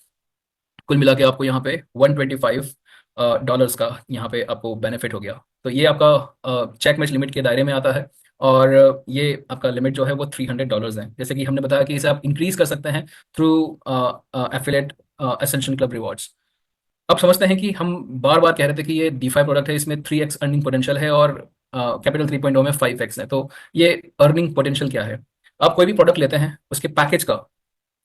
कुल मिला के आपको यहाँ पे $125 का यहाँ पे आपको बेनिफिट हो गया। तो ये आपका चेक मैच लिमिट के दायरे में आता है और ये आपका लिमिट जो है वो $300 है। जैसे कि हमने बताया कि इसे आप इंक्रीज कर सकते हैं through affiliate essential club rewards. अब समझते हैं कि हम बार बार कह रहे थे कि ये D5 प्रोडक्ट है, इसमें 3x अर्निंग पोटेंशियल है और कैपिटल 3.0 में 5x है। तो ये अर्निंग पोटेंशियल क्या है? आप कोई भी प्रोडक्ट लेते हैं उसके पैकेज का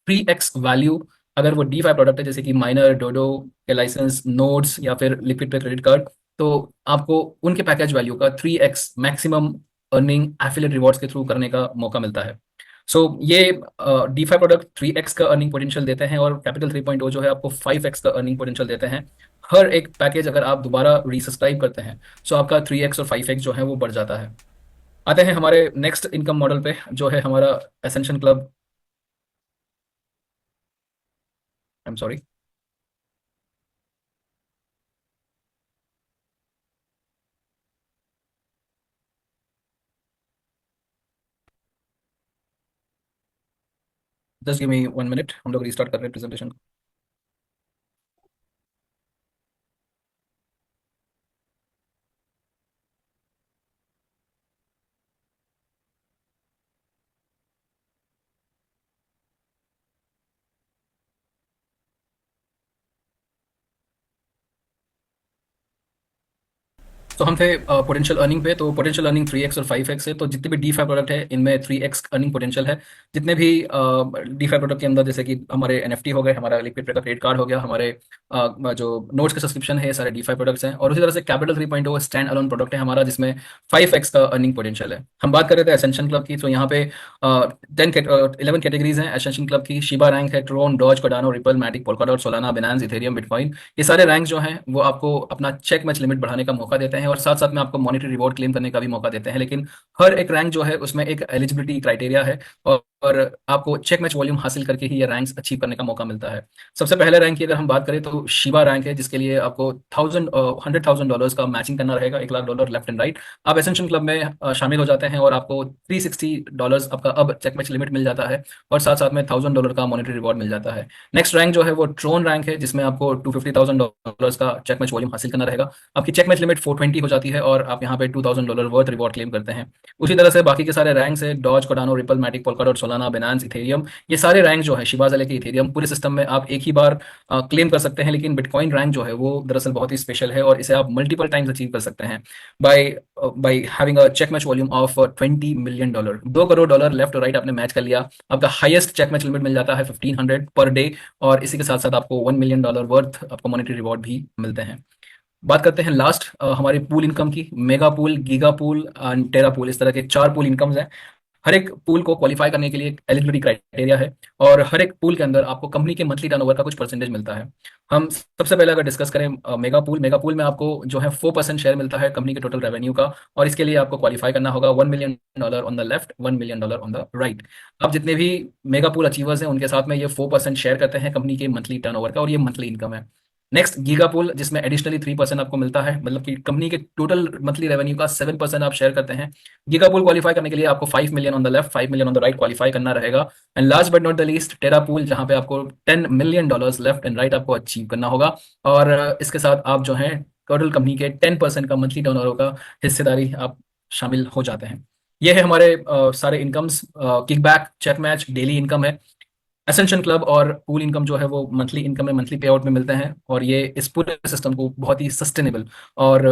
3x वैल्यू, अगर वो D5 प्रोडक्ट है जैसे कि माइनर, डोडो के लाइसेंस, नोट्स या फिर लिक्विड पे क्रेडिट कार्ड, तो आपको उनके पैकेज वैल्यू का 3x maximum earning affiliate rewards के थ्रू करने का मौका मिलता है। सो ये D5 प्रोडक्ट 3x का अर्निंग पोटेंशियल देते हैं और कैपिटल 3.0 जो है आपको 5x का अर्निंग पोटेंशियल देते हैं। हर एक पैकेज अगर आप दोबारा रीसब्सक्राइब करते हैं सो आपका 3x और 5x जो है वो बढ़ जाता है। आते हैं हमारे नेक्स्ट इनकम मॉडल पे जो है हमारा essential club, I am sorry, just give me 1 minute, हम लोग रिस्टार्ट कर रहे हैं प्रेजेंटेशन को। तो हम थे पोटेंशियल अर्निंग पे। तो पोटेंशियल अर्निंग 3x और 5x है। तो जितने भी D5 प्रोडक्ट है इनमें 3x अर्निंग पोटेंशियल है। जितने भी D5 प्रोडक्ट के अंदर जैसे कि हमारे NFT हो गए, हमारा लिक्विड पे का क्रेडिट कार्ड हो गया, हमारे जो नोट्स के सब्सक्रिप्शन है, सारे D5 प्रोडक्ट्स हैं। और उसी तरह से कैपिटल 3.0 स्टैंड अलोन प्रोडक्ट है हमारा जिसमें 5x का अर्निंग पोटेंशियल है। हम बात कर रहे थे एसेंशियल क्लब की, तो यहाँ पे 11 कैटेगरीज हैं एसेंशियल क्लब की। शिबा रैंक है, Tron, Doge, Cardano, Ripple, Matic, Polkadot, Solana, Binance, Ethereum, Bitcoin, ये सारे रैंक जो हैं वो आपको अपना चेक मैच लिमिट बढ़ाने का मौका देते हैं और साथ साथ में आपको मॉनेटरी रिवॉर्ड क्लेम करने का भी मौका देते हैं। लेकिन हर एक रैंक जो है उसमें एक एलिजिबिलिटी क्राइटेरिया है और और आपको चेक मैच वॉल्यूम हासिल करके ही ये रैंक्स अचीव करने का मौका मिलता है। सबसे पहले रैंक की अगर हम बात करें तो शिवा रैंक है, जिसके लिए आपको $100,000 का मैचिंग करना रहेगा, $1,00,000 लेफ्ट एंड राइट। आप एसेंशियल क्लब में शामिल हो जाते हैं और आपको $360 आपका अब चेक मैच लिमिट मिल जाता है, और साथ साथ में $1,000 का मॉनेटरी रिवॉर्ड मिल जाता है। नेक्स्ट रैंक जो है वो ट्रोन रैंक है, जिसमें आपको $250,000 का चेक मैच वॉल्यूम हासिल करना रहेगा। आपकी चेक मैच लिमिट 420 हो जाती है और आप यहाँ पे $2,000 वर्थ रिवॉर्ड क्लेम करते हैं। उसी तरह से बाकी के सारे रैंक्स है, Doge, Cardano, Ripple, Matic, Polkadot, Solana, Binance, Ethereum, ये सारे रैंक जो है शिबा ज़ाले के इथेरियम पूरे सिस्टम में आप एक ही बार क्लेम कर सकते हैं। लेकिन बिटकॉइन रैंक जो है वो दरअसल बहुत ही स्पेशल है और इसे आप मल्टीपल टाइम्स अचीव कर सकते हैं by by having a check match volume of $20 million। $2 crore left और राइट आपने मैच कर लिया, आपका हाईएस्ट चेक मैच लिमिट मिल जाता है 1500 पर डे, और इसी के साथ साथ आपको $1 million वर्थ आपको मॉनेटरी रिवॉर्ड भी मिलते हैं। बात करते हैं लास्ट हमारी पूल इनकम की। Mega pool, giga pool and tera pool, इस तरह के 4 पूल इनकम्स हैं। हर एक पूल को क्वालिफाई करने के लिए एक एलिजिबिलिटी क्राइटेरिया है, और हर एक पूल के अंदर आपको कंपनी के मंथली टर्नओवर का कुछ परसेंटेज मिलता है। हम सबसे पहले अगर डिस्कस करें मेगा पूल में आपको जो है 4% शेयर मिलता है कंपनी के टोटल रेवेन्यू का, और इसके लिए आपको क्वालिफाई करना होगा $1 million on the left, $1 million on the right. अब जितने भी मेगा पूल अचीवर्स हैं उनके साथ में ये 4% शेयर करते हैं कंपनी के मंथली टर्नओवर का, और ये मंथली इनकम है। नेक्स्ट गीगा पूल, जिसमें एडिशनली 3% आपको मिलता है, मतलब कि कंपनी के टोटल मंथली रेवेन्यू का 7% आप शेयर करते हैं। गीगा पूल क्वालिफाई करने के लिए आपको 5 million on the left, 5 million on the right qualify करना रहेगा। And last but not the least tera pool, जहां पे आपको $10 million लेफ्ट एंड राइट आपको अचीव करना होगा, और इसके साथ आप जो है टोटल कंपनी के 10% का मंथली टर्नओवर का हिस्सेदारी आप शामिल हो जाते हैं। ये है हमारे सारे incomes. Kickback, check match, daily income है। एसेंशियल क्लब और पूल इनकम जो है वो मंथली इनकम में, मंथली पे आउट में मिलते हैं, और ये इस पूरे सिस्टम को बहुत ही सस्टेनेबल और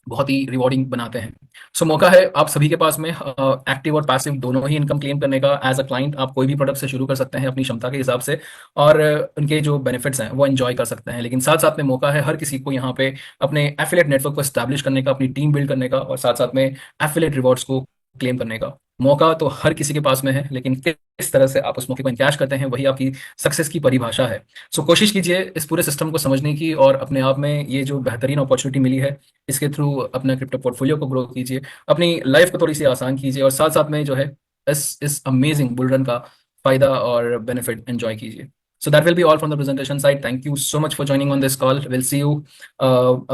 बहुत ही रिवॉर्डिंग बनाते हैं। सो मौका है आप सभी के पास में एक्टिव और पैसिव दोनों ही इनकम क्लेम करने का। एज अ क्लाइंट आप कोई भी प्रोडक्ट से शुरू कर सकते हैं अपनी क्षमता के हिसाब से, और उनके जो बेनिफिट्स हैं वो एंजॉय कर सकते हैं। लेकिन साथ साथ में मौका है हर किसी को यहाँ पे अपने एफिलिएट नेटवर्क को एस्टैब्लिश करने का, अपनी टीम बिल्ड करने का, और साथ साथ में एफिलिएट रिवॉर्ड्स को क्लेम करने का। मौका तो हर किसी के पास में है, लेकिन किस तरह से आप उस मौके को इनकैश करते हैं वही आपकी सक्सेस की परिभाषा है। सो कोशिश कीजिए इस पूरे सिस्टम को समझने की, और अपने आप में ये जो बेहतरीन अपॉर्चुनिटी मिली है इसके थ्रू अपना क्रिप्टो पोर्टफोलियो को ग्रो कीजिए, अपनी लाइफ को थोड़ी सी आसान कीजिए, और साथ साथ में जो है इस अमेजिंग बुल रन का फायदा और बेनिफिट एंजॉय कीजिए। So that will be all from the presentation side. Thank you so much for joining on this call. We'll see you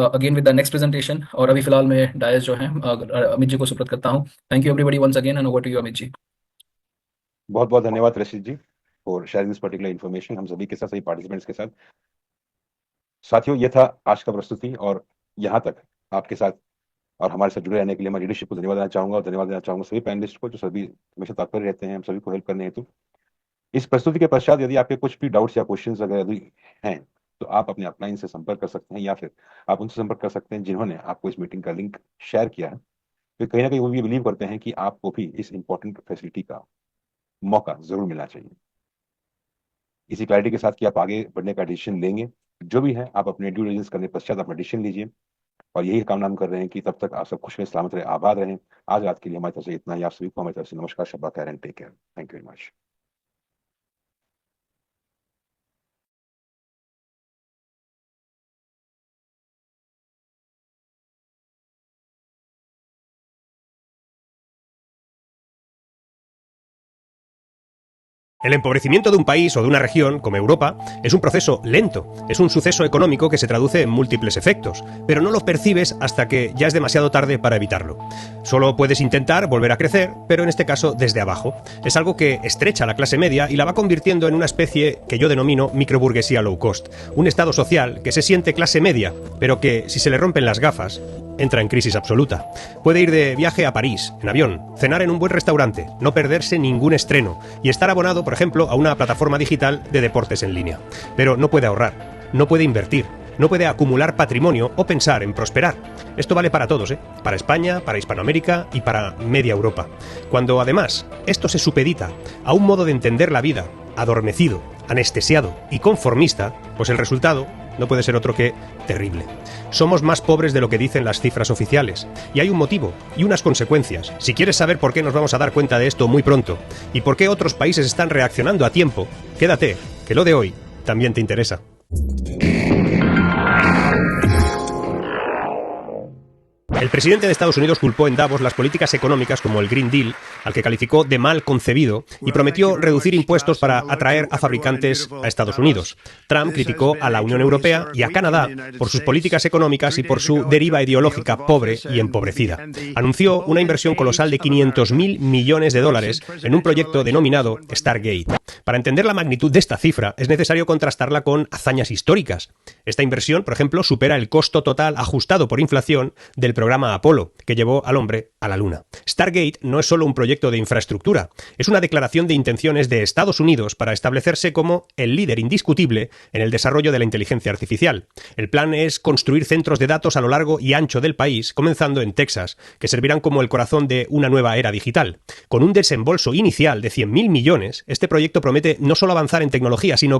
again with the next presentation. और अभी फिलहाल मैं DISE जो है अमित जी को सुपुर्द करता हूँ। Thank you everybody once again and over to you Amit ji. बहुत बहुत धन्यवाद Rashid ji for sharing this particular information हम सभी के साथ, सभी पार्टिसिपेंट्स के साथ। साथियों, ये था आज का प्रस्तुति, और यहाँ तक आपके साथ और हमारे साथ जुड़े रहने के लिए मैं लीडरशिप को धन्यवाद देना चाहूंगा, और धन्यवाद देना चाहूंगा सभी पैनलिस्ट को जो सभी हमेशा तत्पर रहते हैं हम सभी को हेल्प करने हेतु। इस प्रस्तुति के पश्चात यदि आपके कुछ भी डाउट्स या क्वेश्चंस अगर यदि हैं तो आप अपने अपलाइन से संपर्क कर सकते हैं, या फिर आप उनसे संपर्क कर सकते हैं जिन्होंने आपको इस मीटिंग का लिंक शेयर किया है। तो कहीं ना कहीं वो भी बिलीव करते हैं कि आपको भी इस इंपॉर्टेंट फैसिलिटी का मौका जरूर मिलना चाहिए। इसी क्लैरिटी के साथ कि आप आगे बढ़ने का डिसीजन लेंगे, जो भी है आप अपने ड्यू डिलिजेंस करने पश्चात अपना डिसीजन लीजिए, और यही कामना हम कर रहे हैं कि तब तक आप सब खुश रहें, सलामत रहे, आबाद रहें। आज रात के लिए हमारी तरफ से इतना ही। आप सभी को हमारी तरफ से नमस्कार, शब्बा खैर and take care. Thank you very much. El empobrecimiento de un país o de una región, como Europa, es un proceso lento, es un suceso económico que se traduce en múltiples efectos, pero no lo percibes hasta que ya es demasiado tarde para evitarlo. Solo puedes intentar volver a crecer, pero en este caso desde abajo. Es algo que estrecha a la clase media y la va convirtiendo en una especie que yo denomino microburguesía low cost, un estado social que se siente clase media, pero que, si se le rompen las gafas, entra en crisis absoluta. Puede ir de viaje a París, en avión, cenar en un buen restaurante, no perderse ningún estreno y estar abonado, por ejemplo, a una plataforma digital de deportes en línea. Pero no puede ahorrar, no puede invertir, no puede acumular patrimonio o pensar en prosperar. Esto vale para todos, para España, para Hispanoamérica y para media Europa. Cuando además esto se supedita a un modo de entender la vida adormecido, anestesiado y conformista, pues el resultado no puede ser otro que terrible. Somos más pobres de lo que dicen las cifras oficiales, y hay un motivo y unas consecuencias. Si quieres saber por qué nos vamos a dar cuenta de esto muy pronto, y por qué otros países están reaccionando a tiempo, quédate, que lo de hoy también te interesa. El presidente de Estados Unidos culpó en Davos las políticas económicas como el Green Deal, al que calificó de mal concebido, y prometió reducir impuestos para atraer a fabricantes a Estados Unidos. Trump criticó a la Unión Europea y a Canadá por sus políticas económicas y por su deriva ideológica pobre y empobrecida. Anunció una inversión colosal de 500.000 millones de dólares en un proyecto denominado Stargate. Para entender la magnitud de esta cifra, es necesario contrastarla con hazañas históricas. Esta inversión, por ejemplo, supera el costo total ajustado por inflación del programa Apolo, que llevó al hombre a la Luna. Stargate no es solo un proyecto de infraestructura, es una declaración de intenciones de Estados Unidos para establecerse como el líder indiscutible en el desarrollo de la inteligencia artificial. El plan es construir centros de datos a lo largo y ancho del país, comenzando en Texas, que servirán como el corazón de una nueva era digital. Con un desembolso inicial de 100.000 millones, este proyecto promete no solo avanzar en tecnología, sino